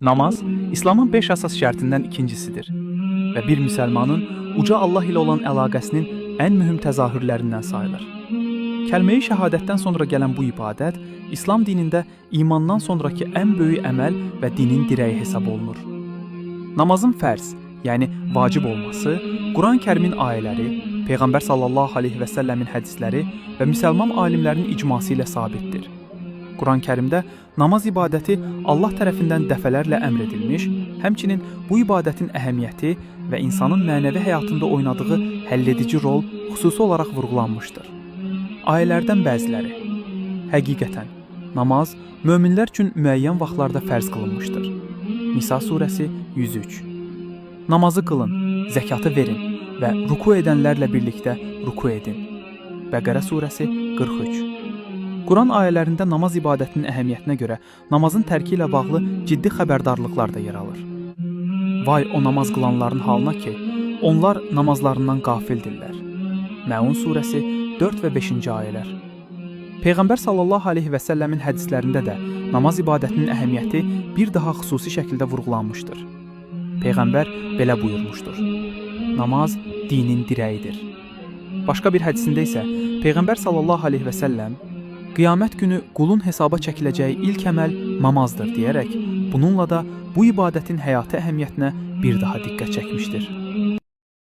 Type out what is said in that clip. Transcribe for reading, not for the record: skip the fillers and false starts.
Namaz, İslamın 5 əsas şərtindən ikincisidir və bir müsəlmanın uca Allah ilə olan əlaqəsinin ən mühüm təzahürlərindən sayılır. Kəlmə-i şəhadətdən sonra gələn bu ibadət İslam dinində imandan sonraki ən böyük əməl və dinin dirəyi hesab olunur. Namazın fərz, yəni vacib olması Quran-Kərimin ayələri, Peyğəmbər sallallahu aleyhi və səlləmin hədisləri və müsəlman alimlərin icması ilə sabitdir. Quran-Kərimdə namaz ibadəti Allah tərəfindən dəfələrlə əmr edilmiş, həmçinin bu ibadətin əhəmiyyəti və insanın mənəvi həyatında oynadığı həlledici rol xüsusi olaraq vurğulanmışdır. Ayələrdən bəziləri: Həqiqətən, namaz möminlər üçün müəyyən vaxtlarda fərz qılınmışdır. Nisa surəsi 103. Namazı qılın, zəkatı verin və ruku edənlərlə birlikdə ruku edin. Bəqərə surəsi 43. Quran ayələrində namaz ibadətinin əhəmiyyətinə görə namazın tərki ilə bağlı ciddi xəbərdarlıqlar da yer alır. Vay o namaz qılanların halına ki, onlar namazlarından qafildirlər. Məun surəsi 4 və 5-ci ayələr. Peyğəmbər sallallahu aleyhi və səlləmin hədislərində də namaz ibadətinin əhəmiyyəti bir daha xüsusi şəkildə vurğulanmışdır. Peyğəmbər belə buyurmuşdur: Namaz dinin dirəyidir. Başqa bir hədisində isə Peyğəmbər sallallahu aleyhi və səlləm qiyamət günü qulun hesaba çəkiləcəyi ilk əməl namazdır deyərək, bununla da bu ibadətin həyati əhəmiyyətinə bir daha diqqət çəkmişdir.